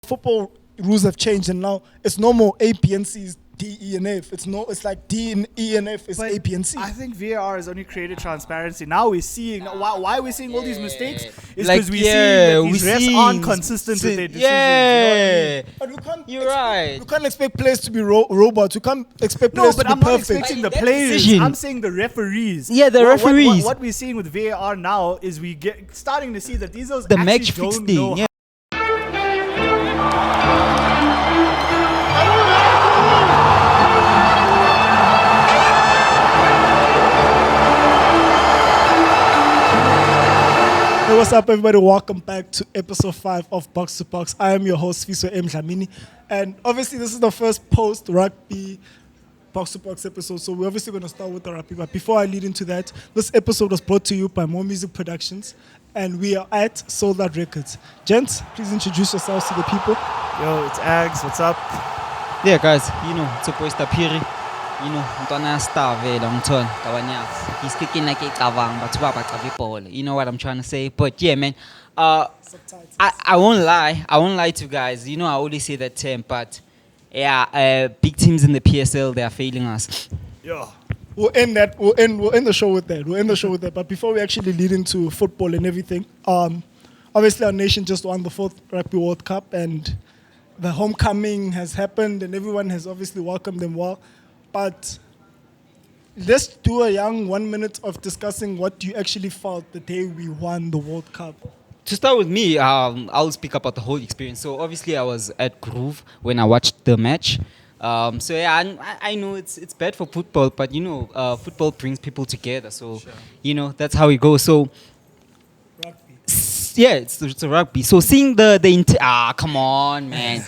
football rules have changed, and now it's no more A, B, and C. It's D, E, and F. It's like D and E and F is A, B, and C. I think VAR has only created transparency. Now we're seeing why we're seeing all these mistakes is because we're seeing that these refs aren't consistent with their decisions. Yeah, But we can't. you're right. We can't expect players to be robots. We can't expect No, players but to be I'm not perfect. expecting the That players. decision. I'm saying the referees. Yeah, the referees. What we're seeing with VAR now is we get starting to see that these are The actually match don't fixing. know Yeah. Hey, what's up, everybody? Welcome back to episode 5 of Box to Box. I am your host, Sifiso Dlamini, and obviously this is the first post-rugby Box to Box episode, so we're obviously going to start with the rugby. But before I lead into that, this episode was brought to you by More Music Productions, and we are at Sold Out Records. Gents, please introduce yourselves to the people. Yo, it's Ags. What's up? Yeah, guys, it's a boy Stapiri. Mtwana star vela ngithona kabanyas. He's kicking like icabang but baba ball. You know what I'm trying to say? But yeah, man. I won't lie to you guys. I always say that term, but yeah, big teams in the PSL, they are failing us. Yo. We'll end the show with that. But before we actually lead into football and everything, obviously our nation just won the 4th Rugby World Cup, and the homecoming has happened, and everyone has obviously welcomed them well. But let's do a young 1 minute of discussing what you actually felt the day we won the World Cup. To start with me, I'll speak about the whole experience. So obviously I was at Groove when I watched the match. So yeah, I know it's bad for football, but football brings people together. So that's how it goes. So Rugby. yeah, it's a rugby. So seeing come on, man.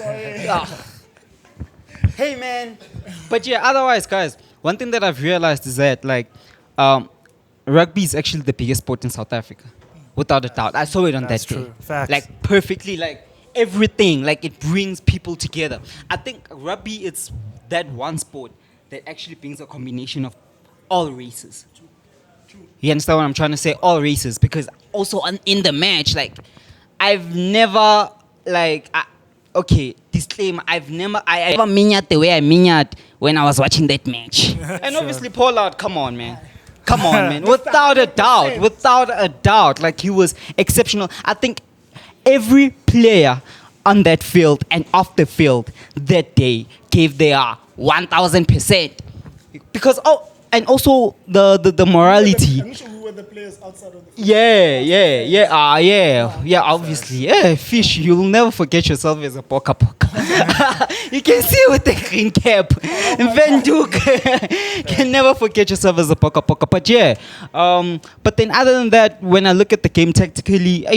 Hey, man. But yeah, otherwise, guys, one thing that I've realized is that rugby is actually the biggest sport in South Africa, without a doubt. I saw it on That's that day. true. Facts. Like perfectly, like everything, like it brings people together. I think rugby, it's that one sport that actually brings a combination of all races. You understand what I'm trying to say? All races, because also in the match, like I've never okay, disclaimer, I never minyat the way I minyat when I was watching that match. And obviously Pollard, come on, man. Without a doubt, like he was exceptional. I think every player on that field and off the field that day gave their 1,000%. Because and also the morality. I'm sure we were the players outside of the field. Yeah, obviously. Yeah, Fish, you'll never forget yourself as a Bokke. You can see with the green cap. Van Duke can never forget yourself as a Bokke. But yeah, but then other than that, when I look at the game tactically,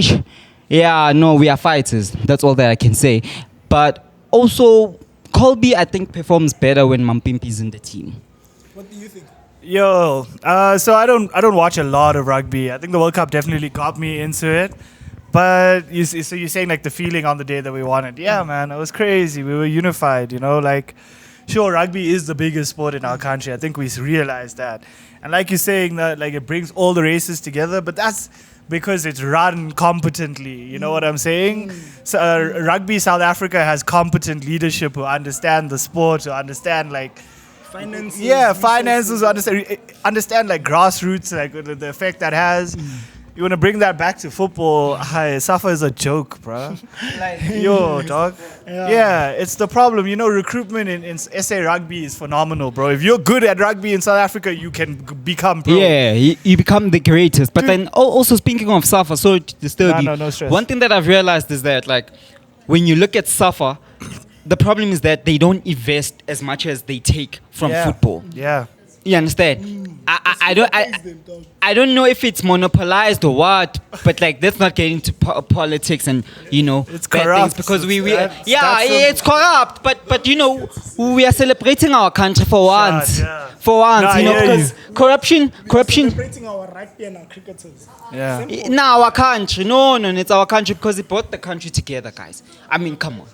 we are fighters. That's all that I can say. But also, Colby, I think, performs better when Mampimpi's in the team. What do you think? Yo, so I don't watch a lot of rugby. I think the World Cup definitely got me into it. But so you're saying like the feeling on the day that we won it. Yeah, man, it was crazy. We were unified, sure, rugby is the biggest sport in our country. I think we realized that. And like you're saying that like it brings all the races together, but that's because it's run competently. You know what I'm saying? So Rugby South Africa has competent leadership who understand the sport, who understand like Finances. Yeah, finances, understand like grassroots, like the effect that has. You want to bring that back to football? Safa is a joke, bro. Yo, dog. Yeah, it's the problem. Recruitment in SA Rugby is phenomenal, bro. If you're good at rugby in South Africa, you can become pro. Yeah, you become the greatest. But then also speaking of Safa, sorry to disturb you. No stress. One thing that I've realized is that like when you look at Safa, the problem is that they don't invest as much as they take from football. Yeah. You understand? I don't know if it's monopolized or what, but like let's not get into politics and it's bad corrupt. things because It's it's corrupt. But we are celebrating our country for once. Yeah. For once, because corruption. Celebrating our rugby and our cricketers. Yeah. No, our country. No, it's our country because it brought the country together, guys. I mean, come on.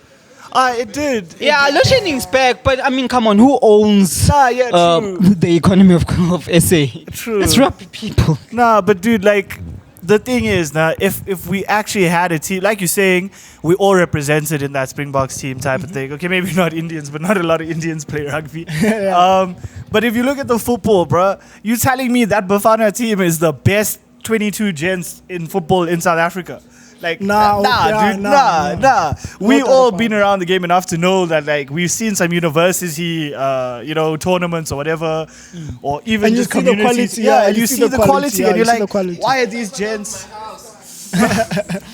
It did. Yeah, load shedding's back, but I mean, come on, who owns true. the economy of SA? True. It's rugby people. Nah, but dude, like the thing is now, if we actually had a team, like you're saying, we all represented in that Springboks team type of thing. Okay, maybe not Indians, but not a lot of Indians play rugby. But if you look at the football, bro, you telling me that Bafana team is the best 22 gents in football in South Africa? Like, nah. We all been around the game enough to know that, like, we've seen some university, tournaments or whatever, or even And you just see the communities. quality, yeah, and you see the quality, yeah, and you you're see the like, quality. why are these gents?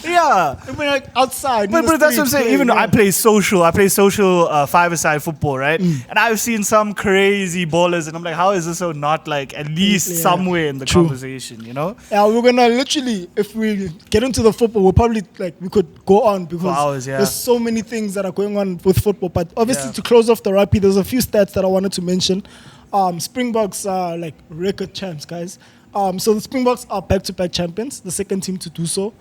Yeah. I mean, like outside. But that's what I'm saying. Even I play social 5-a-side football, right? And I've seen some crazy ballers, and I'm like, how is this so not like at least somewhere in the conversation, you know? Yeah, we're gonna literally, if we get into the football, we'll probably we could go on because hours, there's so many things that are going on with football. But obviously, to close off the rugby, there's a few stats that I wanted to mention. Springboks are like record champs, guys. So the Springboks are back-to-back champions, the second team to do so.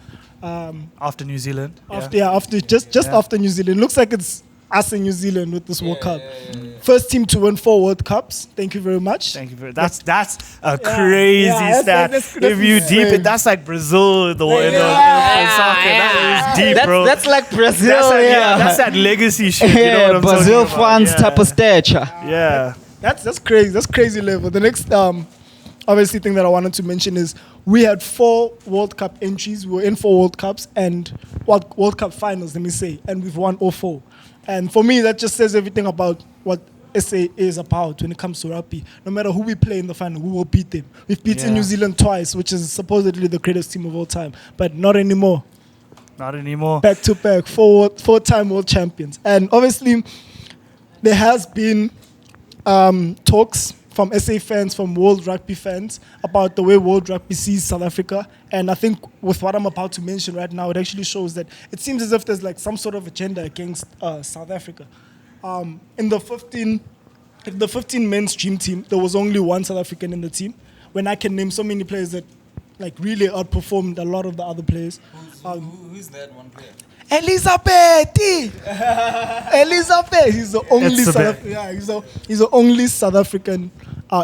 After New Zealand. After New Zealand. Looks like it's us in New Zealand with this World Cup. First team to win 4 World Cups. Thank you very much. Thank you very much. That's a crazy stat. That's if you deep it, that's like Brazil in soccer. That is deep, bro. That's like Brazil. That's that legacy shit. You know what I'm Brazil talking about? fans type of stature. Yeah. That's crazy. That's crazy level. The next obviously thing that I wanted to mention is we had 4 World Cup entries. We were in 4 World Cups and World Cup finals, let me say, and we've won all 4. And for me, that just says everything about what SA is about when it comes to rugby. No matter who we play in the final, we will beat them. We've beaten New Zealand twice, which is supposedly the greatest team of all time, but not anymore. Not anymore. Back to back, 4-time world champions. And obviously, there has been talks from SA fans, from World Rugby fans, about the way World Rugby sees South Africa. And I think with what I'm about to mention right now, it actually shows that it seems as if there's like some sort of agenda against South Africa. In the 15 men's dream team, there was only 1 South African in the team. When I can name so many players that like really outperformed a lot of the other players. Who's that one player? Elizabeth. He's the only he's the only South African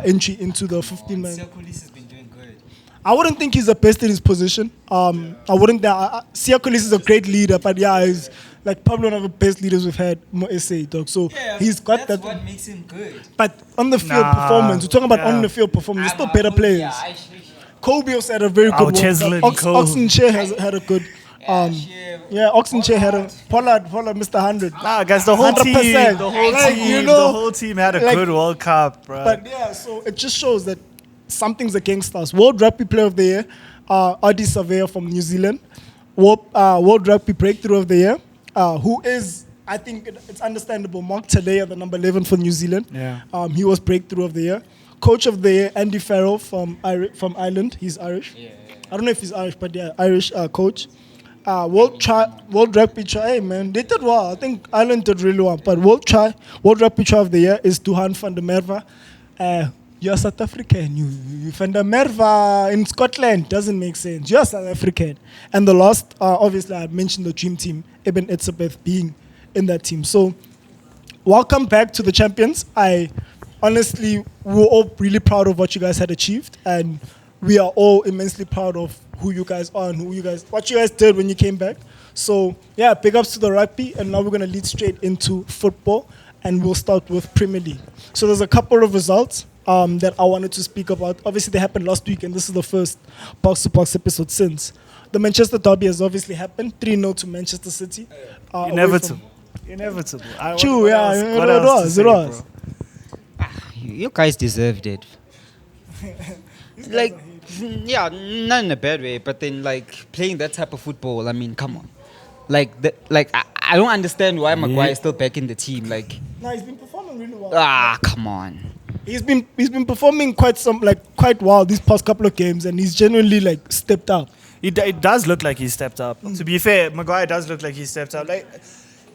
entry into the 15 man. Siyakolis has been doing good. I wouldn't think he's the best in his position. I wouldn't. Siyakolis is a great leader, but he's like probably one of the best leaders we've had. SA dog. So he's got that's that. what makes him good. But on the field performance, we're talking about on the field performance. There's still better players. Kobe also had a very good Cheslin, Oxenchair has had a good. Oxenchair had a Pollard, Mr. 100. Guys, the whole 100%. team, the whole team had a good World Cup, bro. But so it just shows that something's against us. World Rugby Player of the Year, Adi Surveyor from New Zealand. World Rugby Breakthrough of the Year, who is, I think it's understandable, Mark Talea, the number 11 for New Zealand. Yeah. He was Breakthrough of the Year. Coach of the Year, Andy Farrell from Ireland. He's Irish. I don't know if he's Irish, but Irish coach. World Rugby Try, hey man, they did well. I think Ireland did really well. But World Rugby Try of the Year is Duhan van der Merwe. You're South African. You van der Merwe in Scotland doesn't make sense. You're South African. And the last, obviously, I mentioned the dream team, Eben Etzebeth being in that team. So, welcome back to the champions. Honestly, we were all really proud of what you guys had achieved, and we are all immensely proud of who you guys are and what you guys did when you came back. So yeah, big ups to the rugby, and now we're gonna lead straight into football, and we'll start with Premier League. So there's a couple of results that I wanted to speak about. Obviously, they happened last week, and this is the first box-to-box episode since. The Manchester derby has obviously happened, 3-0 to Manchester City. Inevitable. True, it was. You guys deserved it. Like, not in a bad way, but then like playing that type of football, I mean, come on. I don't understand why Maguire is still back in the team. Like, no, he's been performing really well. Come on. He's been performing quite well these past couple of games, and he's genuinely like stepped up. It does look like he stepped up. To be fair, Maguire does look like he stepped up. Like,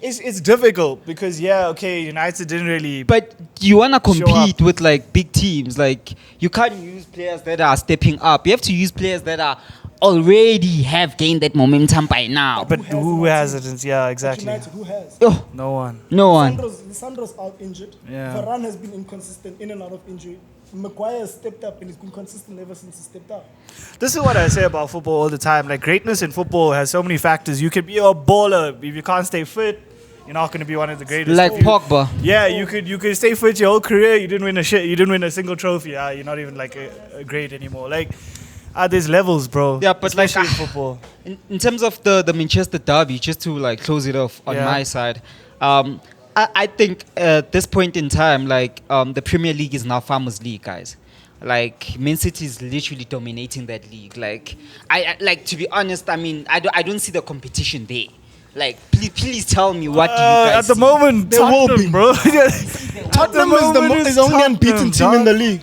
it's difficult because United didn't really. But you wanna compete with like big teams. Like, you can't use players that are stepping up. You have to use players that are already have gained that momentum by now. But who has it? Yeah, exactly. United, who has? Oh, No one. no one. Sandro's out injured. Yeah. Varane has been inconsistent, in and out of injury. Maguire has stepped up and he's been consistent ever since he stepped up. This is what I say about football all the time. Like, greatness in football has so many factors. You could be a baller. If you can't stay fit, you're not going to be one of the greatest. Like If you- Pogba. Yeah, you could stay fit your whole career. You didn't win a shit. You didn't win a single trophy. You're not even like a great anymore. Like, there's levels, bro. Yeah, but like, especially in football. In terms of the Manchester derby, just to like close it off on Yeah. my side, I think at this point in time, like the Premier League is now Farmers League, guys. Like Man City is literally dominating that league. Like I like, to be honest, I mean I don't see the competition there. Like please tell me what do you guys At the see? moment, There will Tottenham, be. bro. Tottenham is the only unbeaten team in the league.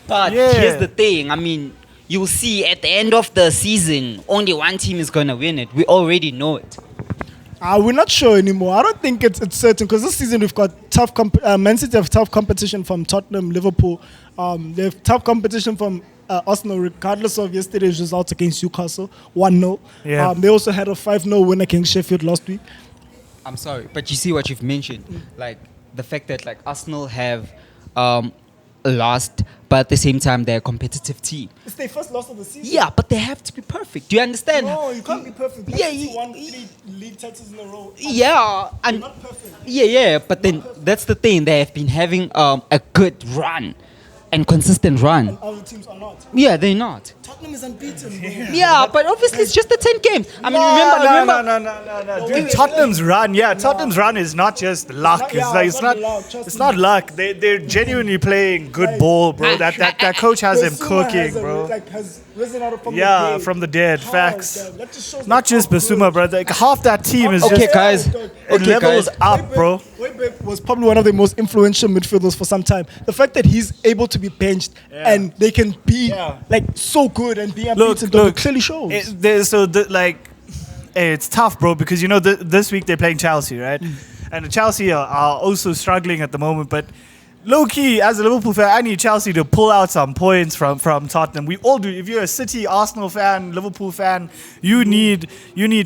But Yeah. here's the thing. I mean, you'll see at the end of the season, only one team is gonna win it. We already know it. We're not sure anymore. I don't think it's certain because this season we've got tough. Man City have tough competition from Tottenham, Liverpool. They have tough competition from Arsenal, regardless of yesterday's results against Newcastle, 1-0. Yeah. They also had a 5-0 win against Sheffield last week. I'm sorry, but you see what you've mentioned, like the fact that like Arsenal have lost, but at the same time they're a competitive team. It's their first loss of the season. Yeah, but they have to be perfect. Do you understand? No, you can't be perfect. Yeah, Man City you- won 3 league titles in a row. Yeah, You're and not perfect. yeah, but then that's the thing. They have been having a good run and consistent run. Other teams are not. Yeah, they're not. Tottenham is unbeaten. Bro. Yeah, but obviously it's just the 10 games. I mean, remember. No. Dude, Tottenham's run is not just luck. not- It's yeah, like it's it's not not. luck, trust It's me. not luck. They're genuinely playing good Like- ball, bro. That coach has him Basuma cooking, bro. has risen out from the Yeah, dead. from the dead. How, Facts. guys? That just shows Not how just Basuma, good- bro. Like half that team is Okay, just guys. Dog. it Okay, levels guys. up, bro. Webber was probably one of the most influential midfielders for some time. The fact that he's able to be benched and they can be Yeah. like so good and be Look, unbeaten, dog, look. it clearly shows. It's tough, bro, because you know this week they're playing Chelsea, right? And Chelsea are also struggling at the moment. But low key, as a Liverpool fan, I need Chelsea to pull out some points from Tottenham. We all do. If you're a City, Arsenal fan, Liverpool fan, you need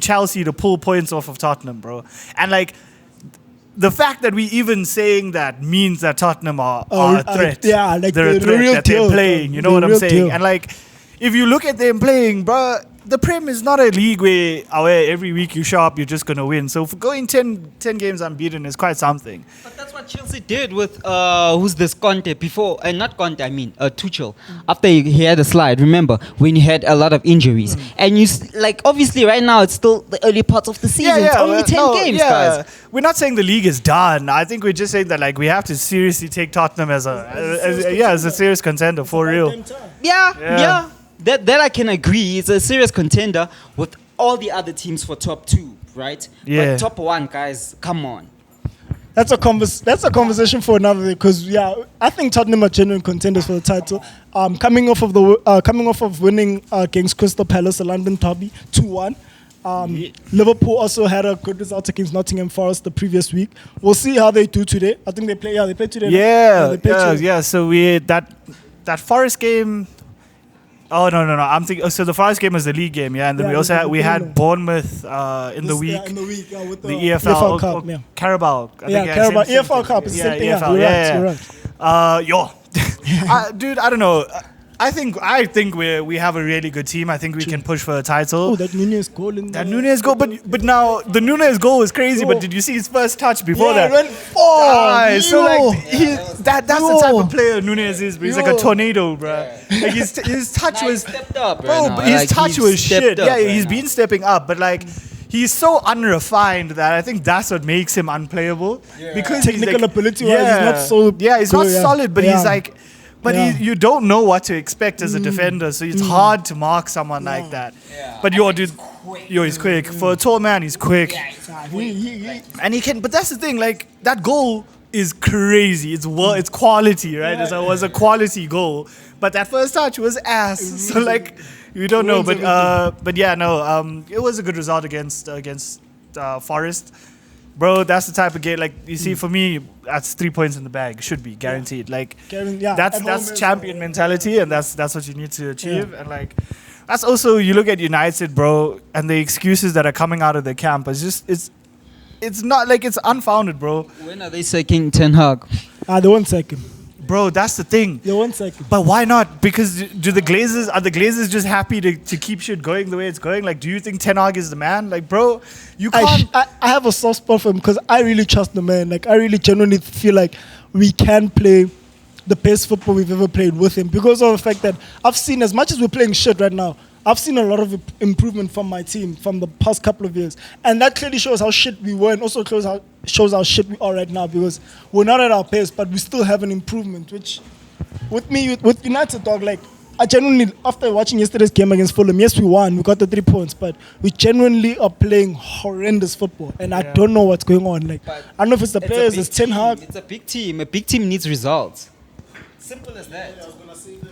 Chelsea to pull points off of Tottenham, bro. And like, the fact that we even saying that means that Tottenham are a threat. yeah, like they're a the threat real that deal, they're playing. You know the what I'm real saying? deal. And like, if you look at them playing, bro, the Prem is not a league where every week you show up, you're just gonna win. So for going 10 games unbeaten is quite something. But that's what Chelsea did with who's this Conte before, and not Conte, I mean Tuchel. After he had a slide, remember when he had a lot of injuries, and like obviously right now it's still the early parts of the season. It's only 10 games, guys. We're not saying the league is done. I think we're just saying that like we have to seriously take Tottenham as a serious contender for real. Damn time. Yeah. That I can agree. It's a serious contender with all the other teams for top 2, right? Yeah. But top 1, guys, come on. That's a conversation for another day. Because I think Tottenham are genuine contenders for the title. Coming off of winning against Crystal Palace, the London derby, 2-1. Liverpool also had a good result against Nottingham Forest the previous week. We'll see how they do today. I think they play. Yeah, they play today. They play today. Yeah. So we that Forest game. Oh no! I'm thinking. So the Forest game was the league game, yeah, and then Yeah, we also had yeah. Bournemouth in the week. Yeah, in the week, with The EFL, Cup, yeah. Carabao. I think, Carabao. same EFL thing. Cup is the same thing. EFL, You're right. Yo, dude, I don't know. I think we have a really good team. I think we can push for the title. Oh, that Nunez goal in That Nunez goal, but now the Nunez goal was crazy. Yo. But did you see his first touch before Yeah, that? it went far. So Yo. like that's the type of player Nunez is, bro. He's like a Yo. tornado, bro. Like his touch Nah, he was, stepped up, bro. right now. But his Like, touch he's was stepped shit. up Yeah, right he's now. been stepping up, but like. He's so unrefined that I think that's what makes him unplayable. Because he's Technical like- ability-wise, he's not so Yeah, he's not good, yeah. solid, but Yeah. he's like. But Yeah. you don't know what to expect as a defender, so it's hard to mark someone like that. Yeah. But dude, he's quick. For a tall man, he's quick. He- And he can, but that's the thing, like, that goal is crazy. It's quality, right? It was a quality goal. But that first touch was ass. So, like, you don't know. But yeah, no, it was a good result against Forest. Bro, that's the type of game, like, you see, for me, that's 3 points in the bag. Should be guaranteed. Like, yeah, that's at home champion mentality, and that's what you need to achieve. And like, that's also, you look at United, bro, and the excuses that are coming out of the camp. It's not like it's unfounded, bro. When are they sacking Ten Hag? They won't sack him. bro, that's the thing. Yeah, 1 second. But why not? Because are the Glazers just happy to keep shit going the way it's going? Like, do you think Ten Hag is the man? Like, bro, you can't. I have a soft spot for him because I really trust the man. Like, I really genuinely feel like we can play the best football we've ever played with him because of the fact that I've seen, as much as we're playing shit right now, I've seen a lot of improvement from my team from the past couple of years. And that clearly shows how shit we were and also shows how shit we are right now because we're not at our best, but we still have an improvement, which with United, dog, like, I genuinely, after watching yesterday's game against Fulham, yes, we won, we got the 3 points, but we genuinely are playing horrendous football, and I don't know what's going on. Like, But I don't know if it's the players, it's Ten Hag. It's a big team. A big team needs results. Simple as that.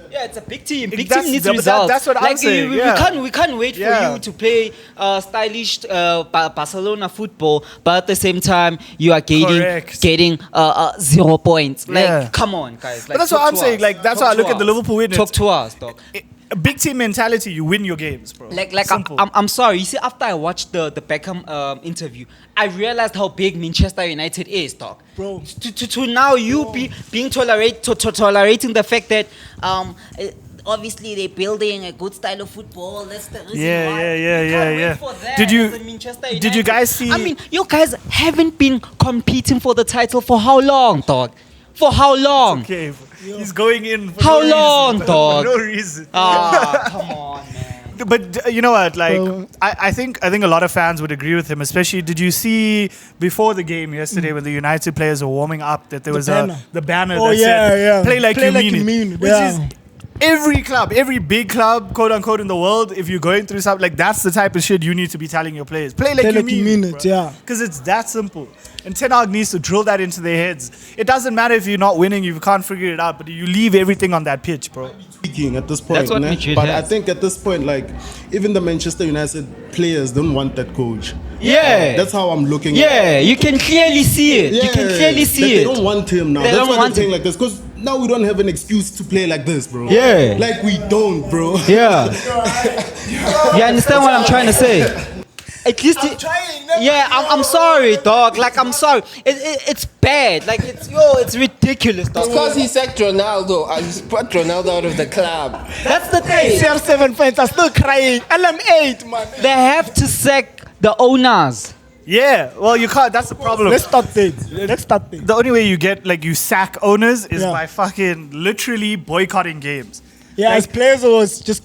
Yeah, it's a big team. Big team needs results. That's what I'm saying. We can't wait for you to play stylish Barcelona football, but at the same time you are getting 0 points. Yeah. Like, come on, guys. Like, But that's what I'm saying. Like, that's why I look at the Liverpool winners. Talk to us, dog. A big team mentality, you win your games, bro. Like Simple. I'm sorry. You see, after I watched the Beckham interview, I realized how big Manchester United is, dog. Bro. To now you being tolerating the fact that obviously they're building a good style of football. That's the reason why. Yeah. For that Did you- as a Manchester did you United. guys see- I mean, you guys haven't been competing for the title for how long, dog? For how long? Okay, he's going in for How no long, reason, dog? For no reason. Come on, man. But you know what? Like, Bro. I think a lot of fans would agree with him. Especially, did you see before the game yesterday when the United players were warming up that there was banner. the banner Oh, that yeah, said yeah. "Play like Play you like mean you it," mean it, which yeah. is every club, every big club, quote unquote, in the world. If you're going through something like that's the type of shit you need to be telling your players. Play like you mean it, yeah. Because it's that simple. And Ten Hag needs to drill that into their heads. It doesn't matter if you're not winning, you can't figure it out, but you leave everything on that pitch, bro. Speaking at this point, That's what né? Madrid But has. I think at this point, like, even the Manchester United players don't want that coach. Yeah. That's how I'm looking. Yeah, you can clearly see it. You can clearly like, see they it. don't want him now. They That's don't why want they're playing him. like this. Because now we don't have an excuse to play like this, bro. Yeah. Like we don't, bro. Yeah. You understand what I'm trying to say? At least I'm sorry, dog. Like, I'm sorry. It's bad. Like, it's ridiculous, dog. Because he sacked Ronaldo, he brought Ronaldo out of the club. That's the thing. CR7 fans are still crying. LM8, man. They have to sack the owners. Yeah, well, you can't. That's the problem. Let's start there. The only way you get, like, you sack owners is Yeah. by fucking literally boycotting games. Yeah, Like, as players or as just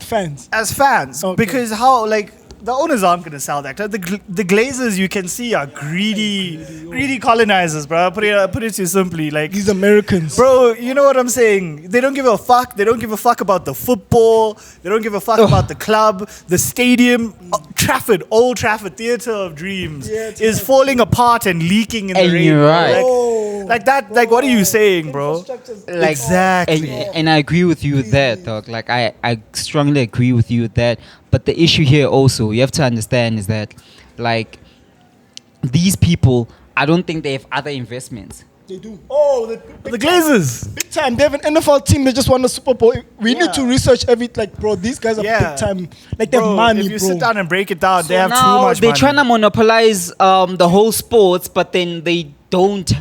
fans? as fans, Okay. because how, like, the owners aren't going to sell that. The Glazers, you can see, are greedy colonizers, bro. Put it too simply. Like, These Americans. bro, you know what I'm saying? They don't give a fuck. They don't give a fuck about the football. They don't give a fuck about the club, the stadium. Trafford, Old Trafford, Theatre of Dreams, is falling apart and leaking in the And rain. you're bro. right. Like that. Like, what are you saying, bro? Like, Exactly. And I agree with you with that, dog. Like, I strongly agree with you with that. But the issue here also, you have to understand, is that, like, these people, I don't think they have other investments. They do. Oh, The Glazers. big time. They have an NFL team. They just won the Super Bowl. We need to research like, bro, these guys are Yeah. big time. Like, they have Bro, money, if you bro. sit down and break it down, they have too Now much they're money. trying to monopolize the whole sports, but then they don't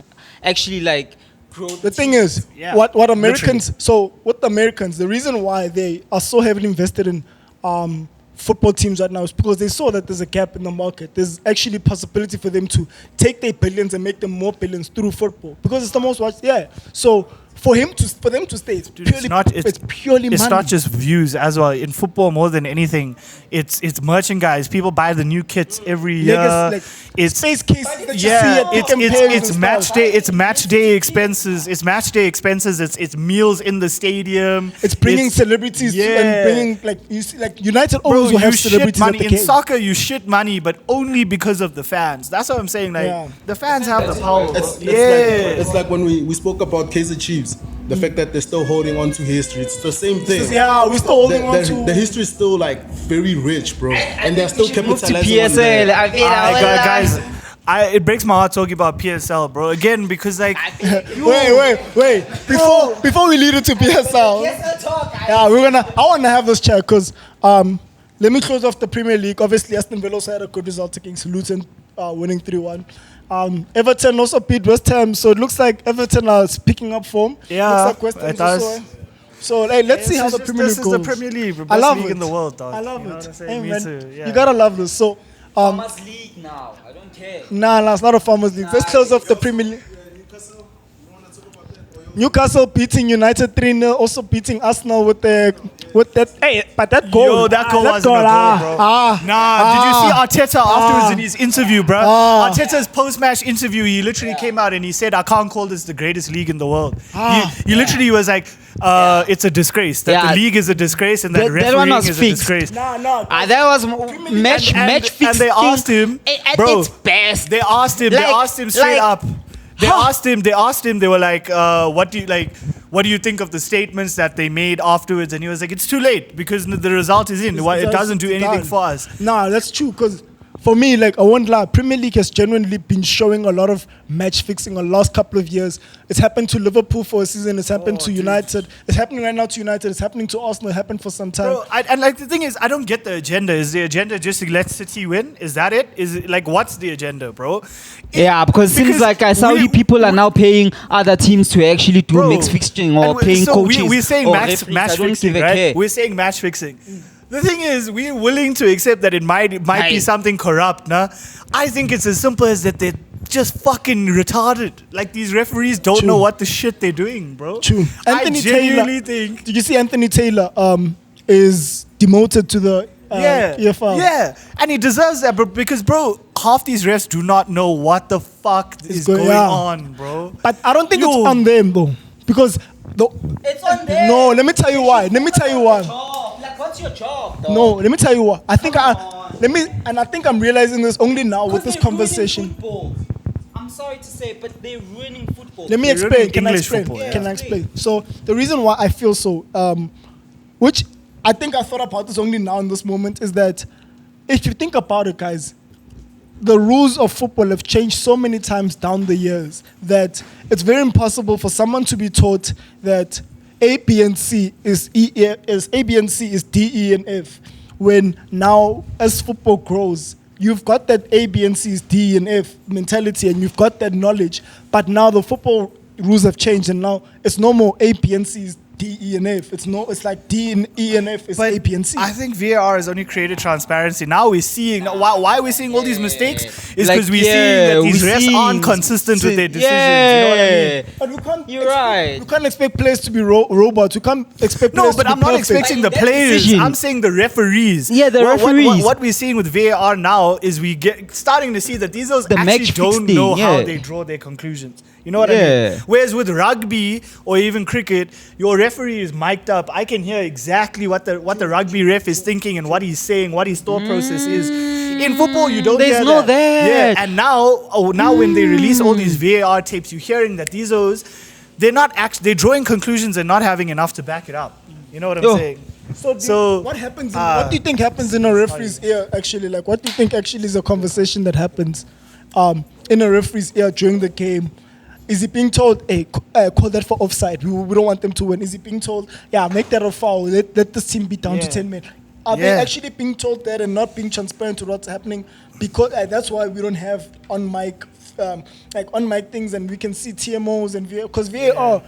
actually, like, grow. The thing is, Yeah, what Americans, so what the Americans, the reason why they are so heavily invested in football teams right now is because they saw that there's a gap in the market. There's actually possibility for them to take their billions and make them more billions through football because it's the most watched. Yeah. So for them to stay, it's Dude, purely it's purely It's money. not just views as well. In football, more than anything, it's merchandise. People buy the new kits every year. Like it's space cases that you see yeah, at Pick and Pay it's and match stuff. day. It's match day expenses. It's match day expenses. It's meals in the stadium. It's bringing celebrities to, yeah. and bringing, like, you see, like United Bro, always will you have shit celebrities at money the in game. soccer. You shit money, but only because of the fans. That's what I'm saying. Like, Yeah. the fans have the power. It's like when we spoke about Kaizer Chiefs, the fact that they're still holding on to history. It's the same thing. Yeah, we're still holding on to. The history is still like very rich, bro, and they're still Move to capitalizing on PSL. that. Guys, it breaks my heart talking about PSL, bro. Again, because like, Wait. Before we lead into PSL, yeah, I want to have this chat because let me close off the Premier League. Obviously, Aston Villa also had a good result against Luton, winning 3-1. Everton also beat West Ham, so it looks like Everton are picking up form. Yeah, looks like West it Ham does. also. So hey, let's see how the Premier League This is goes. the Premier League, the I best love league it. in the world, dog. I love You know it. what I'm saying? Hey, Me man, too. Yeah. you gotta love this. So Farmers League now. I don't care. nah, it's not a Farmers League. Let's close off the Premier League. Newcastle beating United 3-0, also beating Arsenal with that. Hey, but that goal. Yo, that goal wasn't a goal, bro. Did you see Arteta afterwards in his interview, bro? Arteta's post-match interview, he literally came out and he said, "I can't call this the greatest league in the world." He literally was like, "It's a disgrace. That the league is a disgrace and that That one refereeing was is a fixed. disgrace." That was match fixing. And they asked him, at bro. its best. They asked him straight up. They asked him. They were like, "What do you think of the statements that they made afterwards?" And he was like, "It's too late because the result is in. It doesn't do anything for us." Nah, that's true. Because for me, like I won't lie, Premier League has genuinely been showing a lot of match fixing the last couple of years. It's happened to Liverpool for a season. It's happened to United. It's happening right now to United. It's happening to Arsenal. It happened for some time. Bro, and like the thing is, I don't get the agenda. Is the agenda just to let City win? Is that it? Is it like what's the agenda, bro? Because it seems like Saudi people are now paying other teams to actually do mixed fixing or paying coaches. We're saying or match referees. I don't fixing, give a right? care. We're saying match fixing. The thing is, we're willing to accept that it might be something corrupt, nah? I think it's as simple as that they're just fucking retarded. Like these referees don't know what the shit they're doing, bro. True. I genuinely think. Did you see Anthony Taylor is demoted to the EFL? Yeah, and he deserves that, bro, because, bro, half these refs do not know what the fuck is going on, bro. But I don't think it's on them, though. Because It's on them. No, let me tell you why. Let me tell you why. Like, what's your job, dog? No, let me tell you why. I think I think I'm realizing this only now with this conversation. Football. I'm sorry to say, but they're ruining football. Let me They're explain. ruining Can I English explain? football, yeah. Can I explain? So the reason why I feel so, which I think I thought about this only now in this moment, is that if you think about it, guys, the rules of football have changed so many times down the years that it's very impossible for someone to be taught that A, B, and C is A, B, and C is D, E, and F. When now, as football grows, you've got that A, B, and C is D, E, and F mentality, and you've got that knowledge. But now the football rules have changed, and now it's no more A, B, and C is D, E, and F. It's like D, and E, and F is A, B, and C. I think VAR has only created transparency. Now we're seeing why we're seeing all these mistakes is Like, because we're seeing that these refs aren't consistent with their decisions. You know what I mean? But we can't You're right. We can't expect players to be robots. We can't expect No, players but to be I'm not perfect. expecting the But in that players. decision- I'm saying the referees. Yeah, the referees. What we're seeing with VAR now is we get starting to see that these guys The actually match don't fixing, know how yeah. they draw their conclusions. You know what I Yeah. mean? Whereas with rugby or even cricket, your referee is mic'd up. I can hear exactly what the rugby ref is thinking and what he's saying, what his thought process is. In football, you don't There's hear no that. that. Yeah, and now when they release all these VAR tapes, you're hearing that they're not they're drawing conclusions and not having enough to back it up. You know what I'm Yo. saying? So what happens? What do you think happens in a referee's ear? Actually, like, what do you think actually is a conversation that happens in a referee's ear during the game? Is he being told, "Hey, call that for offside. We don't want them to win"? Is he being told, "Yeah, make that a foul. Let this team be down to 10 men"? Are they actually being told that and not being transparent to what's happening? Because that's why we don't have on mic things, and we can see TMOs and VAR. Because VAR,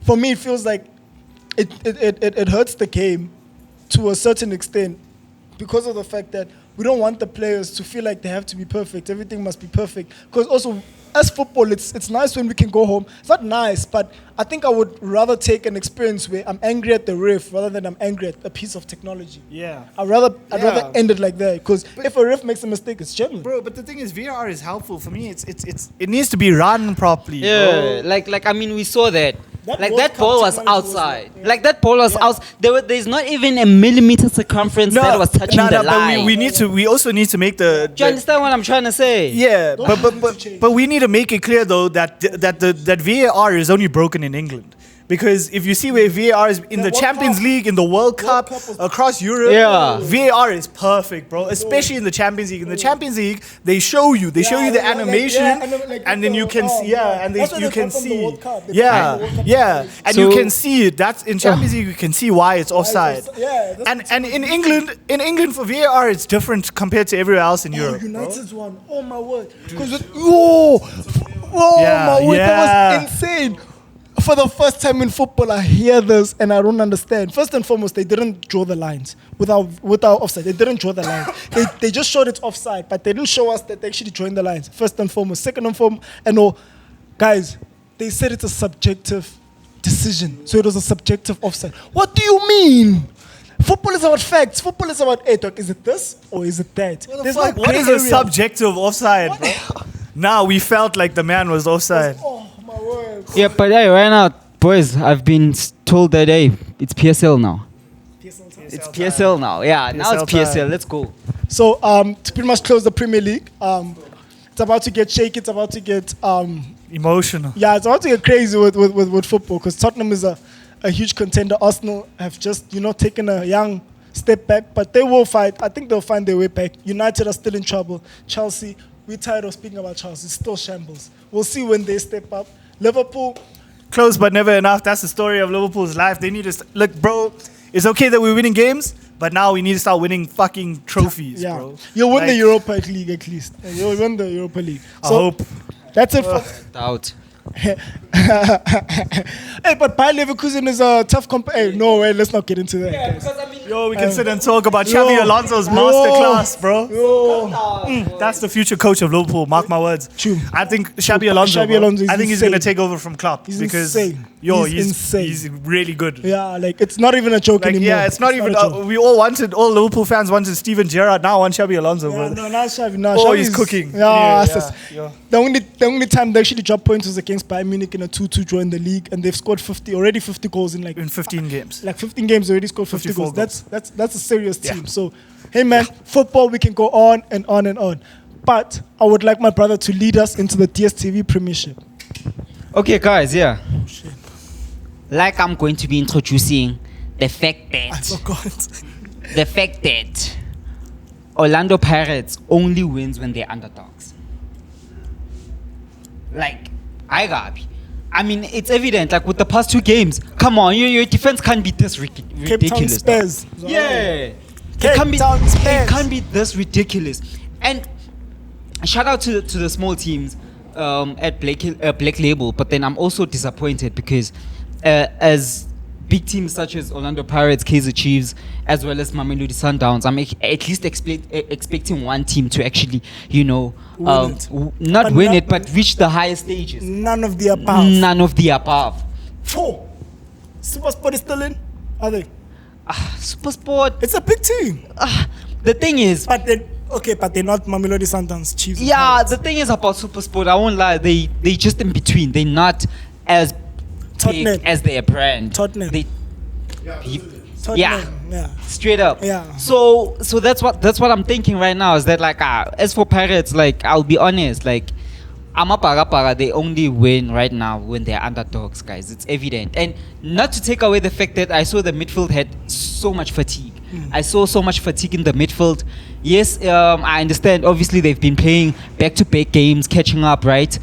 for me, it feels like it hurts the game to a certain extent because of the fact that we don't want the players to feel like they have to be perfect. Everything must be perfect. Because also, as football, it's nice when we can go home. It's not nice, but I think I would rather take an experience where I'm angry at the ref rather than I'm angry at a piece of technology. Yeah. I'd rather end it like that. Because if a ref makes a mistake, it's genuine. Bro, but the thing is, VAR is helpful for me. It needs to be run properly. Yeah, bro. like I mean, we saw that. That Like World that Cup ball was technology was outside. like- Like that ball was out. There's not even a millimeter circumference that was touching the but line. we also need to make the. Do you understand what I'm trying to say? Yeah, Those need to change. but we need to make it clear though that VAR is only broken in England. Because if you see where VAR is in the World Champions Cup. League, in the World Cup, Cup was- across Europe, Yeah. VAR is perfect, bro. Especially in the Champions League. In the Champions League, they show you the animation, and then you can see, and you can see, and you can see it. That's in Champions League. You can see why it's offside. And in England for VAR, it's different compared to everywhere else in Europe. Bro. United's one. Oh my word. Because my word, that was insane. For the first time in football, I hear this and I don't understand. First and foremost, they didn't draw the lines without offside. They didn't draw the lines. They just showed it offside, but they didn't show us that they actually drawing the lines. First and foremost. Second and foremost, guys, they said it's a subjective decision. So it was a subjective offside. What do you mean? Football is about facts. Football is about, is it this or is it that? There's no What gray is a area. subjective offside, bro? Now we felt like the man was offside. Oh my word. Yeah, but hey, right now, boys, I've been told that hey, it's PSL now. It's PSL now. Yeah, now it's PSL PSL. time. Let's go. So to pretty much close the Premier League, it's about to get shaky. It's about to get Emotional. it's about to get crazy with football because Tottenham is a huge contender. Arsenal have just taken a young step back, but they will fight. I think they'll find their way back. United are still in trouble. Chelsea, we're tired of speaking about Chelsea. It's still shambles. We'll see when they step up. Liverpool. Close but never enough. That's the story of Liverpool's life. They need to look, bro. It's okay that we're winning games, but now we need to start winning fucking trophies, bro. You'll win the Like, Europa League at least. You'll win the Europa League. I hope. That's it for. Out. Hey, but Bayer Leverkusen is a tough Hey, no way. Let's not get into that. guys. Yo, we can sit and talk about Xabi Alonso's masterclass, bro. That's the future coach of Liverpool. Mark my words. True. I think Xabi Alonso. Xabi bro, Alonso is I think he's insane. gonna take over from Klopp He's because insane. He's insane. He's really good. Yeah, like it's not even a joke Like, anymore. yeah, it's not even. a joke. We all Liverpool fans wanted Steven Gerrard. Now I want Xabi Alonso, bro. No, not Xavi. No, Oh, Xavi he's is- cooking. Yeah, yeah. The only time they actually dropped points was against Bayern Munich in a 2-2 draw in the league, and they've scored 50 goals in In 15 games. 15 games. Already scored 50 54 goals. That's a serious team. So, hey man, football we can go on and on and on, but I would like my brother to lead us into the DSTV Premiership. Okay, guys. Yeah. Like I'm going to be introducing the fact that Orlando Pirates only wins when they're underdogs. Like, I mean, it's evident. Like with the past two games, come on, your defense can't be this Cape Town ridiculous. now. Spurs. Yeah, Cape Town it Spurs. can't be this ridiculous. And shout out to the small teams at Black Label, but then I'm also disappointed because as big teams such as Orlando Pirates, Kaizer Chiefs, as well as Mamelodi Sundowns, I'm at least expecting one team to actually, Win it. not But win not- it, but reach the highest stages. None of the above. None of the above. 4. Supersport is still in. Are they? Supersport. It's a big team. The thing is, But they're not Mamelodi Sundowns Chiefs. yeah, the thing is about Supersport, I won't lie, they just in between. They're not as Tottenham. big as their brand. Tottenham. They, Yeah. straight up. Yeah. So that's what I'm thinking right now is that like as for Pirates, like I'll be honest, like Amapara, they only win right now when they're underdogs, guys. It's evident. And not to take away the fact that I saw the midfield had so much fatigue. I saw so much fatigue in the midfield. Yes, I understand. Obviously, they've been playing back-to-back games, catching up, right?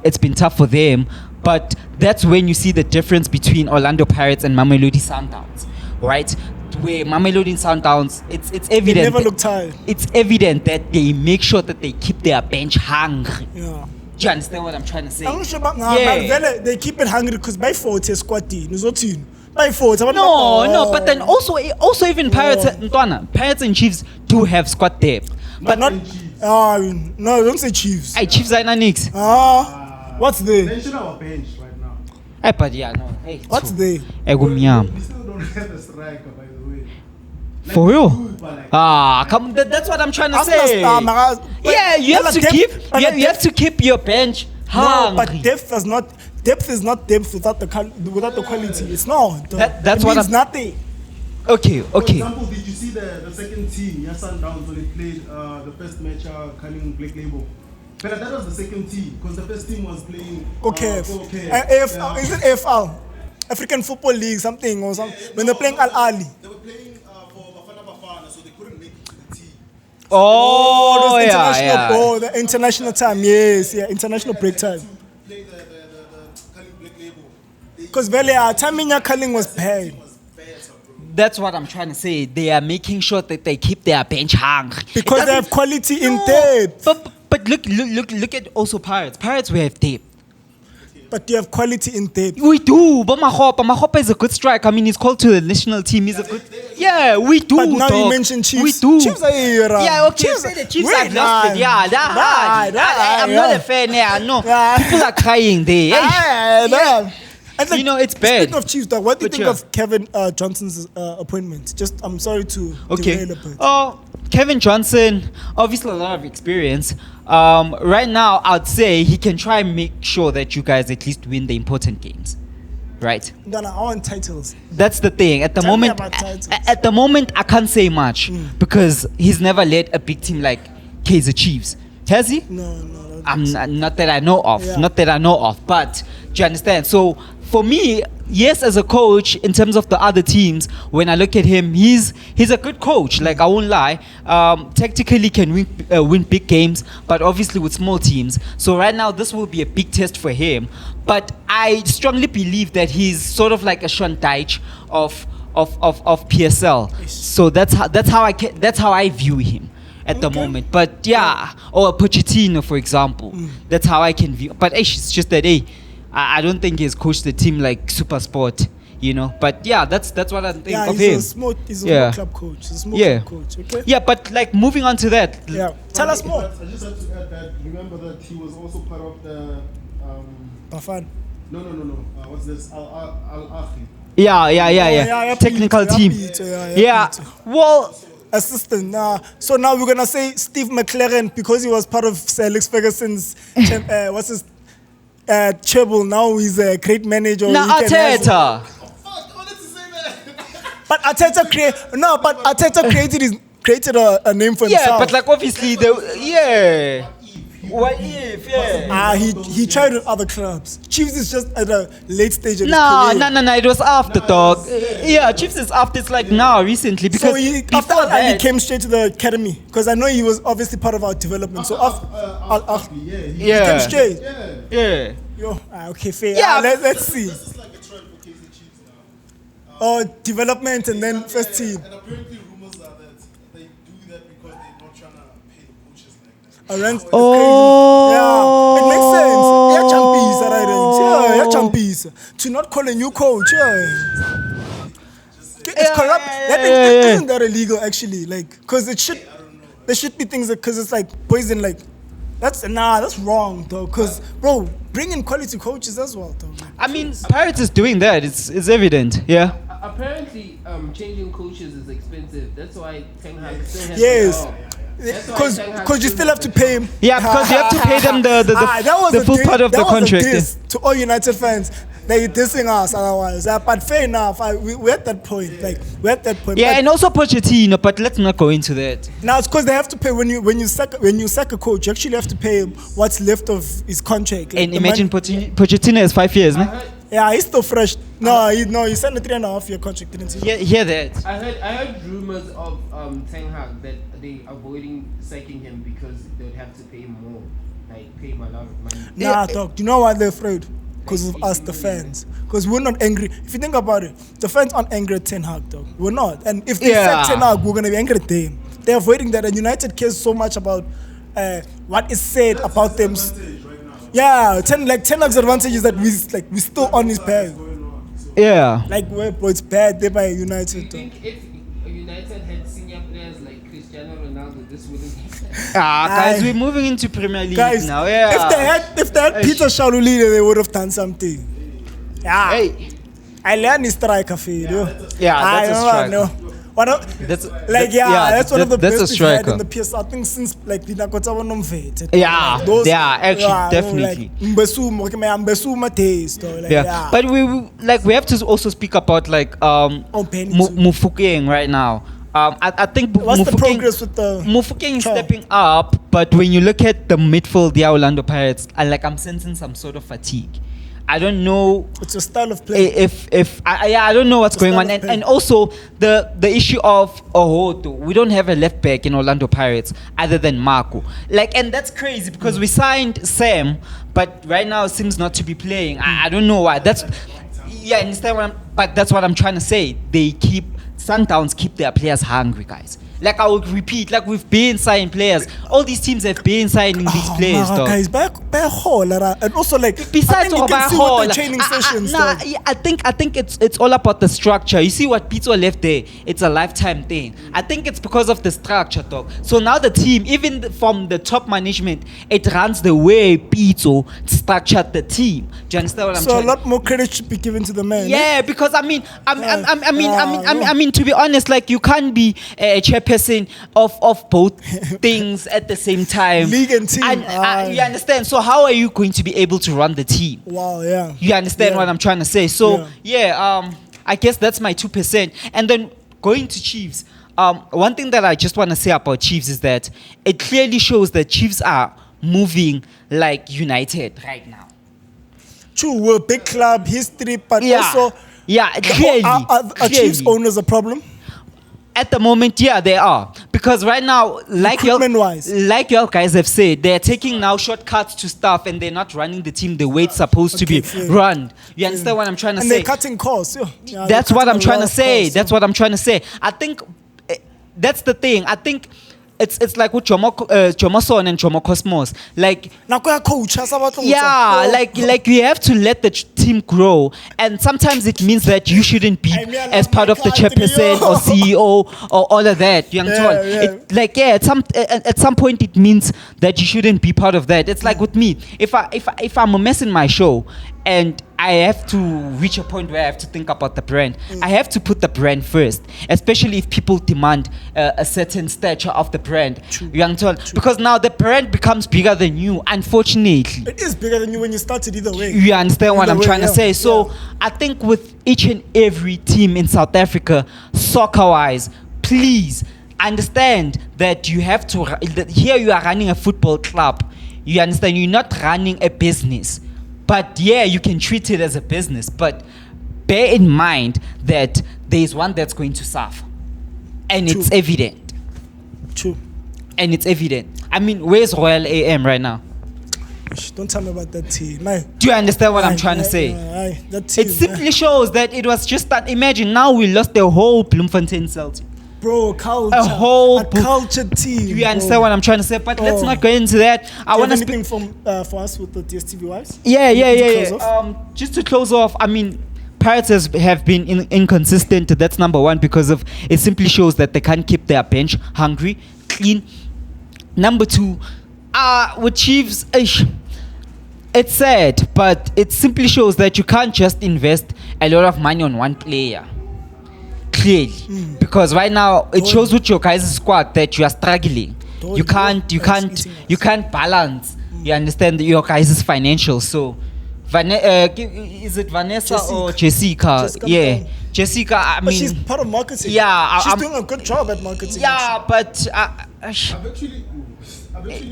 It's been tough for them. But that's when you see the difference between Orlando Pirates and Mamelodi Sundowns, right? Where Mamelodi Sundowns, it's They evident. never look tired. It's evident that they make sure that they keep their bench hungry. Yeah. Do you understand what I'm trying to say? I'm not sure about Yeah. they keep it hungry because by 40 squad team. By 40. No, but then also even Pirates, Pirates and Chiefs do have squad depth. But not. No, don't say Chiefs. Hey, Chiefs are nix. What's the? Mention our bench right now. Hey, but yeah, no. Hey, What's the? Egumyam. We still don't have a striker, by the way. For real? Come. That's what I'm trying to say. Yeah, you have to keep your bench No, hungry. but depth is not depth without the quality. It's not. That's it what means I'm- nothing. Okay. For example, did you see the second team, Sundowns, when they played the first match coming Black Label? But that was the second team because the first team was playing. Okay. okay. AFL, is it AFL? African Football League, something or something. When they're playing Al Ali. They were playing for Bafana Bafana, so they couldn't make it to the team. Oh, Those yeah, international yeah. ball, the international time, yes, yeah, international break time. Play the Culling Black Label. Because timing your culling was bad. That's what I'm trying to say. They are making sure that they keep their bench hungry. Because they have quality in depth. But look at also Pirates. Pirates we have depth. But you have quality in depth. We do, but Mahopa is a good striker. I mean, he's called to the national team. He's a good. Yeah, we do. But now you dog. mentioned Chiefs. We do. Chiefs are here. Yeah, okay. Chiefs, say the Chiefs have lost it. Yeah, I'm not a fan. Yeah, no. Yeah. People are crying there. Yeah. And You know, it's bad. Speaking of Chiefs, dog, what do you But think yeah. of Kevin Johnson's appointment? I'm sorry to Okay. derail a bit. Oh, Kevin Johnson, obviously a lot of experience. Right now, I'd say he can try and make sure that you guys at least win the important games. Right? No, I want titles. That's the thing. At the Tell me moment, about titles. at the moment, I can't say much because he's never led a big team like Kaizer Chiefs. Has he? No. Not that I know of. Yeah. Not that I know of. But do you understand? So for me, yes, as a coach, in terms of the other teams, when I look at him, he's a good coach. Like I won't lie. Tactically can win big games, but obviously with small teams. So right now, this will be a big test for him. But I strongly believe that he's sort of like a Sean Dyche of PSL. So that's how I view him at the moment. But yeah, or a Pochettino, for example. That's how I can view. But it's just that I don't think he's coached the team like Super Sport, you know. But yeah, that's what I think of him. He's a Yeah. small club coach. He's a small Yeah. club coach. Okay. Yeah, but like moving on to that. Yeah. Tell us more. I just have to add that. Remember that he was also part of the. Bafan. No. What's this? Al Ahly. Yeah. Technical team. Yeah. Well, Assistant. So now we're gonna say Steve McLaren because he was part of Sir Alex Ferguson's treble. Now he's a great manager. now He can have- Arteta. Fuck, I wanted to say that. But Arteta created a name for himself. Yeah, but like obviously yeah. What if? Yeah. He tried with other clubs. Chiefs is just at a late stage of his No, career. it was after, dog. Yeah, Chiefs is after. It's like now, recently, because So after before that, he that, came straight to the academy because I know he was obviously part of our development. So after he came straight. yeah. Yo, okay, fair. Yeah. Let's see. This is like a trend for Kaizer Chiefs now. Oh, development and then first team. And apparently rumors are that they do that because they're not trying to pay the coaches like that. Around, Oh. yeah, it makes sense. Yeah, champions, right? Yeah, champions. To not call a new coach, yeah. It's corrupt. Isn't that illegal actually? Like, cause there should be things because it's like poison. Like, that's wrong though. Cause bro, bring in quality coaches as well though. I mean, Pirates is doing that. It's evident. Yeah. Apparently, changing coaches is expensive. That's why Ten Hag still has Yes. to go. That's why Ten Hag Because you still have to pay him. Yeah, because you have to pay them the full part of the contract. That was a diss to all United fans. They're dissing us otherwise. But fair enough. We're at that point. We're at that point. Yeah, But and also Pochettino, but let's not go into that. now it's because they have to pay when you sack a coach. You actually have to pay him what's left of his contract. Like And the imagine money- Pochettino has 5 years, I man. heard, Yeah, he's still fresh. No, he signed a 3.5-year contract, didn't he? Hear that. I heard rumors of Ten Hag that they avoiding sacking him because they would have to pay him more, like pay him a lot of money. Nah, dog. Do you know why they're afraid? Because of us, the fans. Because we're not angry. If you think about it, the fans aren't angry at Ten Hag, dog. We're not. And if they Yeah. sack Ten Hag, we're gonna be angry at them. They're avoiding that, and United cares so much about what is said about them. Yeah, Ten Hag's advantage is that we still on his peg. Yeah. Like, bro, it's bad. They're by Do you United, dog. think if United had senior players like Cristiano Ronaldo, this wouldn't happen? Guys, Aye. we're moving into Premier League Guys, now. Yeah. if they had Peter Shalulile, they would have done something. Yeah. Hey. I learned his striker field. Yeah, that's a striker. That's That's one of the that's best a we've had striker. in the PS. I think since like Vinakota Nomvete. Yeah, they are actually definitely. Like Mbesuma days though. Like, Yeah, but we have to also speak about like Penny too. Mufokeng right now. I think What's the progress with the Mufokeng is trial? stepping up, but when you look at the midfield, the Orlando Pirates, I'm sensing some sort of fatigue. I don't know It's your style of play. if I don't know what's The going on, style of play. and also the issue of Ohoto. We don't have a left back in Orlando Pirates other than Marco. Like, and that's crazy because we signed Sam, but right now it seems not to be playing. I don't know why. That's understand what but that's what I'm trying to say. Sundowns keep their players hungry, guys. Like I would repeat, like we've been signing players. All these teams have been signing these players, Mara, dog. guys, and also like Besides I think you can see with the training I, sessions. nah, dog. I think it's all about the structure. You see what Pizzo left there? It's a lifetime thing. I think it's because of the structure, dog. So now the team, even from the top management, it runs the way Pizzo structured the team. Do you understand what I'm So trying? a lot more credit should be given to the man. Yeah, because I mean, to be honest, like you can't be a chairperson of both things at the same time. League and team. You understand? So how are you going to be able to run the team? Wow, yeah. You understand Yeah. what I'm trying to say? So I guess that's my 2%. And then going to Chiefs, one thing that I just want to say about Chiefs is that it clearly shows that Chiefs are moving like United right now. True, we're a big club, history, but also clearly, are Chiefs clearly. owners a problem? At the moment, they are. Because right now, like your guys have said, they're taking now shortcuts to stuff and they're not running the team the way it's supposed to be run. You understand what I'm trying to And say? they're cutting costs. Yeah, That's what I'm trying to say. Costs, That's what I'm trying to say. I think that's the thing. I think it's like with Jomo Son and Jomo Cosmos. Like like you have to let the team grow, and sometimes it means that you shouldn't be as part of the chairperson or CEO or all of that. You understand? At some point it means that you shouldn't be part of that. It's like with me, if I'm a mess in my show and I have to reach a point where I have to think about the brand. I have to put the brand first, especially if people demand a certain stature of the brand. You understand? Because now the brand becomes bigger than you, unfortunately. It is bigger than you when you started either way. You understand what I'm trying to say? So I think with each and every team in South Africa, soccer-wise, please understand that you have to, that here you are running a football club. You understand? You're not running a business. But you can treat it as a business. But bear in mind that there's one that's going to suffer. And it's evident. True. And it's evident. I mean, where's Royal AM right now? Don't tell me about that team. Do you understand what I'm trying to say? That team, it simply shows that it was just that. Imagine now we lost the whole Bloemfontein Celtic. Bro, culture. A culture team. You understand what I'm trying to say? But let's not go into that. I want to speak anything for us with the DSTV wives? Yeah. Just to close off, I mean, Pirates have been inconsistent. That's number one, because of it simply shows that they can't keep their bench hungry, clean. Number two, with Chiefs, it's sad, but it simply shows that you can't just invest a lot of money on one player. Clearly, because right now it shows with your guys' squad that you are struggling. You can't balance. You understand your guys' financials. So, is it Vanessa or Jessica? Jessica. I mean, but she's part of marketing. Yeah, she's doing a good job at marketing. Yeah, but I've actually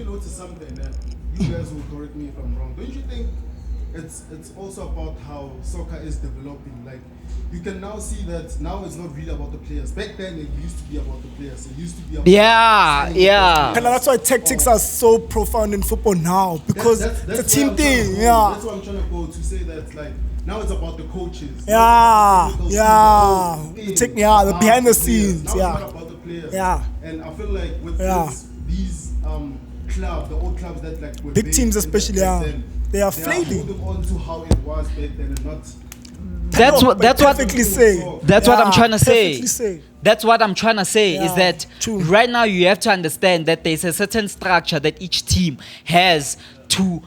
noticed something that you guys will correct me if I'm wrong. Don't you think it's also about how soccer is developing? Like, you can now see that now it's not really about the players. Back then it used to be about the players. It used to be about And that's why tactics are so profound in football now, because it's a team thing. That's what I'm trying to go to say, that like now it's about the coaches. The behind the scenes. Now it's not about the players. And I feel like with these clubs, the old clubs that like were big teams especially, they are flailing. Holding on to how it was back then and not. That's what I'm trying to say. That's what I'm trying to say is that right now you have to understand that there's a certain structure that each team has to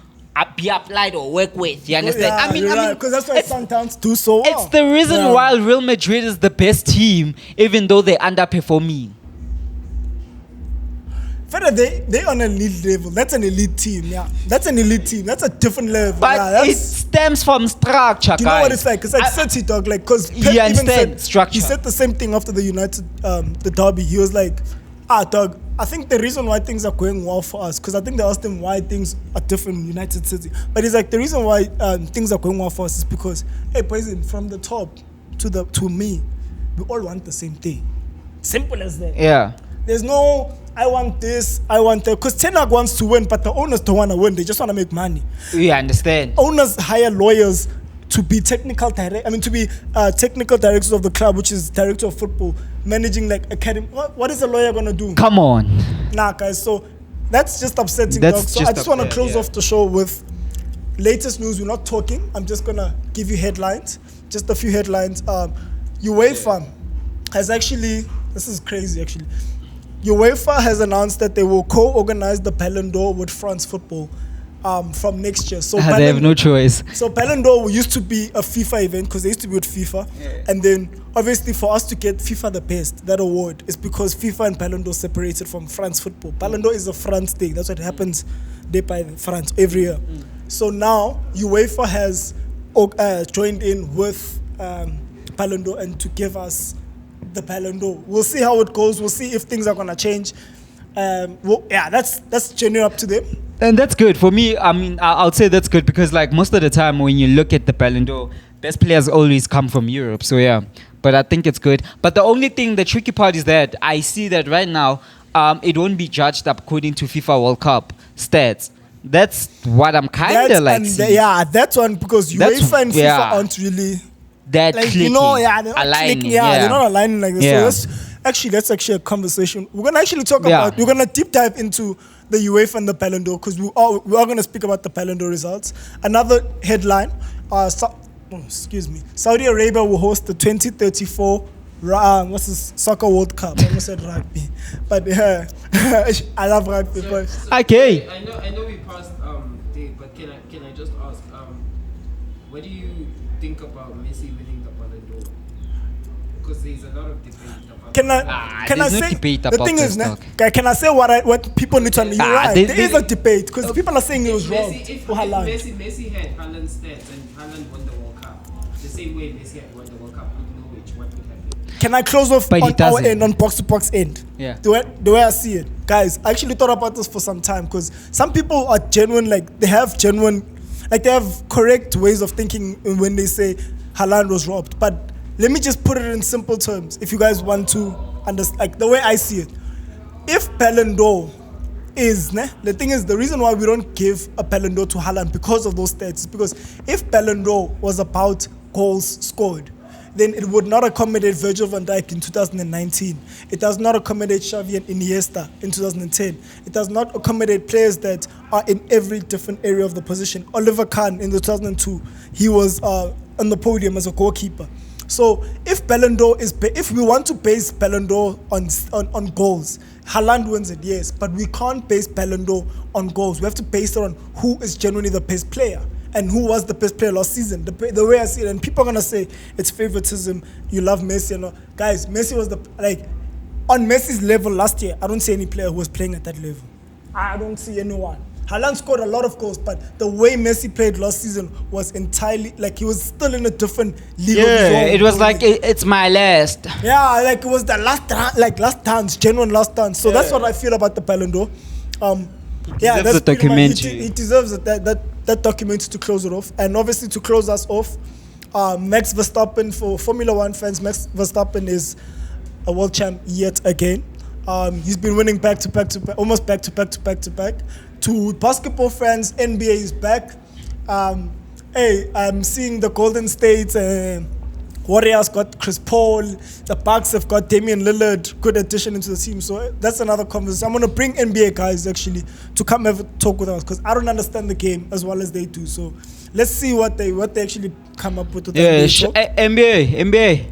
be applied or work with. You understand? I mean, because that's why Sundowns do so well. It's the reason why Real Madrid is the best team, even though they're underperforming. They're on an elite level. That's an elite team, That's an elite team. That's a different level. But it stems from structure, do you know what it's like? It's like City, dog. Like, because Pep even said, structure. He said the same thing after the United, the derby. He was like, Doug, I think the reason why things are going well for us, because I think they asked him why things are different in United City. But it's like the reason why things are going well for us is because, hey, President, from the top to me, we all want the same thing. Simple as that. Yeah. There's no, I want this, I want that. Because Tenak wants to win, but the owners don't want to win. They just want to make money. We understand. Owners hire lawyers to be technical directors of the club, which is director of football, managing like academy. What is a lawyer gonna do? Come on. Nah, guys. So that's just upsetting. That's Dog. So just I just want to upset, close yeah. off the show with latest news. We're not talking. I'm just gonna give you headlines. Just a few headlines. UEFA has actually. This is crazy, actually. UEFA has announced that they will co-organize the Ballon d'Or with France Football from next year. So They have no choice. So Ballon d'Or used to be a FIFA event because they used to be with FIFA. And then obviously for us to get FIFA the best, that award, is because FIFA and Ballon d'Or separated from France Football. Ballon d'Or is a France thing. That's what happens day by France every year. So now UEFA has joined in with Ballon d'Or and to give us the Ballon d'Or. We'll see how it goes. We'll see if things are going to change. That's genuine up to them. And that's good for me. I mean, I'll say that's good because, like, most of the time when you look at the Ballon d'Or, best players always come from Europe. So yeah, but I think it's good. But the only thing, the tricky part is that I see that right now, it won't be judged according to FIFA World Cup stats. That's what I'm kind of like. That's one because UEFA and FIFA aren't really that like clicking, they're not aligning. clicking, they're not aligning like this. Yeah. So that's actually a conversation. We're gonna actually talk about. We're gonna deep dive into the UEFA and the Ballon d'Or because we are gonna speak about the Ballon d'Or results. Another headline: Saudi Arabia will host the 2034 soccer World Cup. I almost said rugby, but yeah, I love rugby. But okay. I know we passed day, but can I just ask what do you think about Messi winning the Ballon d'Or? Because there's a lot of debate about. Can I no say debate the about thing is, this, dog. can I say what people need to understand? You're right. There is a debate because people are saying it was wrong If for Haaland. Messi had Haaland's stats and Haaland won the World Cup, the same way Messi had won the World Cup with Norwich, what would happen? Can I close off But he on our doesn't. end, on box to box end? Yeah. The way I see it, guys, I actually thought about this for some time because some people are genuine, like they have correct ways of thinking when they say Haaland was robbed. But let me just put it in simple terms. If you guys want to understand, like the way I see it, if Ballon d'Or is, the thing is, the reason why we don't give a Ballon d'Or to Haaland because of those stats is because if Ballon d'Or was about goals scored, then it would not accommodate Virgil van Dijk in 2019. It does not accommodate Xavi and Iniesta in 2010. It does not accommodate players that are in every different area of the position. Oliver Kahn in 2002, he was on the podium as a goalkeeper. So if Ballon d'Or if we want to base Ballon d'Or on goals, Haaland wins it, yes, but we can't base Ballon d'Or on goals. We have to base it on who is genuinely the best player and who was the best player last season. The way I see it, and people are gonna say it's favoritism. You love Messi, and all. Guys, Messi was on Messi's level last year. I don't see any player who was playing at that level. I don't see anyone. Haaland scored a lot of goals, but the way Messi played last season was entirely like he was still in a different league. Yeah, it was like it's my last. Yeah, like it was the last dance, genuine last dance. So that's what I feel about the Ballon d'Or. Deserves a documentary. He deserves that documentary to close it off, and obviously to close us off, Max Verstappen, for Formula One fans, Max Verstappen is a world champ yet again. He's been winning back to back, almost back to back. To basketball fans, NBA is back. I'm seeing the Golden State Warriors got Chris Paul. The Bucks have got Damian Lillard. Good addition into the team. So that's another conversation. I'm going to bring NBA guys actually to come have a talk with us because I don't understand the game as well as they do. So let's see what they actually come up with. NBA.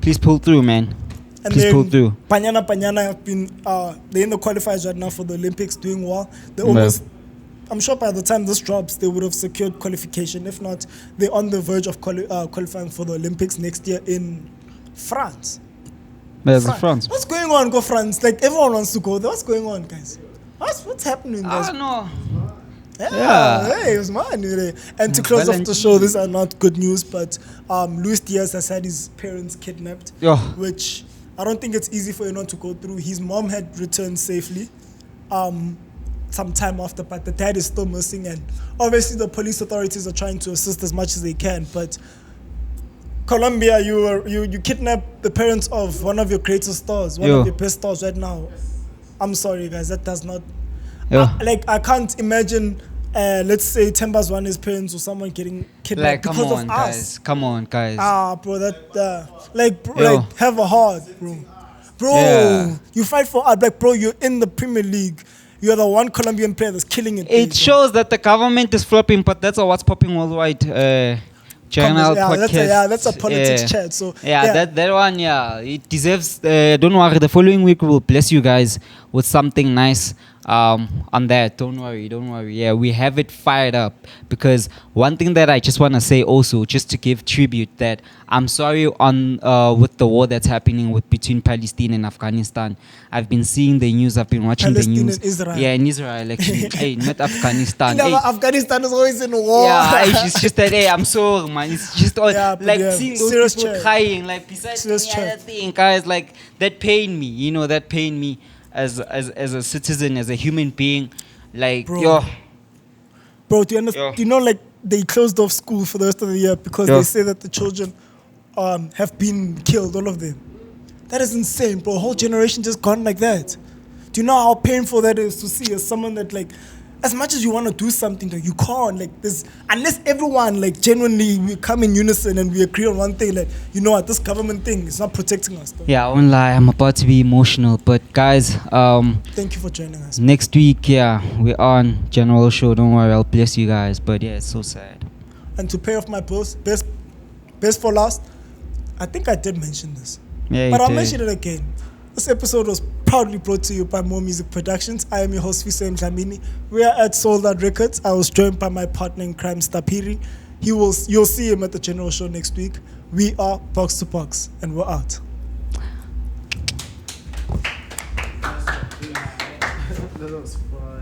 Please pull through, man. And Please then pull through. Panyana have been they're in the qualifiers right now for the Olympics, doing well. They almost, I'm sure by the time this drops, they would have secured qualification. If not, they're on the verge of qualifying for the Olympics next year in France. Where's France? What's going on, go France? Like everyone wants to go there. What's going on, guys? What's happening, guys? I don't know. Yeah, hey, it was mine. And to close off the show, these are not good news, but Luis Diaz has had his parents kidnapped, which I don't think it's easy for anyone to go through. His mom had returned safely some time after, but the dad is still missing, and obviously the police authorities are trying to assist as much as they can. But Colombia, you kidnapped the parents of one of your greatest stars, one of your best stars right now. I'm sorry, guys, that does not. I can't imagine. Let's say Temba's one his parents or someone getting kidnapped because of us. Come on, guys. Bro, that have a heart, bro. Yeah. You fight for art, like, bro. You're in the Premier League. You're the one Colombian player that's killing it. It shows that the government is flopping, but that's a Whatpoppin Worldwide channel podcast. That's a politics chat. So that one, it deserves. Don't worry, the following week we will bless you guys with something nice. On that, don't worry. Yeah, we have it fired up, because one thing that I just want to say also, just to give tribute, that I'm sorry with the war that's happening between Palestine and Afghanistan. I've been seeing the news. I've been watching Palestine the news. And Israel. Yeah, in Israel actually. Hey, not Afghanistan. No, Afghanistan is always in war. Yeah, it's just that. Hey, I'm sorry, man. It's just all, seeing those serious people chat. crying, like besides Serious any other chat. thing, guys, like that pained me. You know, that pained me. As a citizen, as a human being, like, Bro, do you understand? You know, like, they closed off school for the rest of the year because they say that the children have been killed, all of them. That is insane, bro. A whole generation just gone like that. Do you know how painful that is to see as someone that, like, as much as you want to do something, like, you can't, like, this, unless everyone, like, genuinely we come in unison and we agree on one thing, like, you know what, this government thing is not protecting us. Though. Yeah, I won't lie, I'm about to be emotional, but guys, thank you for joining us. Next week, we're on General Show. Don't worry, I'll bless you guys. But yeah, it's so sad. And to pay off my bills, best for last, I think I did mention this, but I'll mention it again. This episode was proudly brought to you by More Music Productions. I am your host, Sifiso and Dlamini. We are at Sold Out Records. I was joined by my partner in crime, Stapiri. You'll see him at the General Show next week. We are Box2BOX, and we're out. That was fun.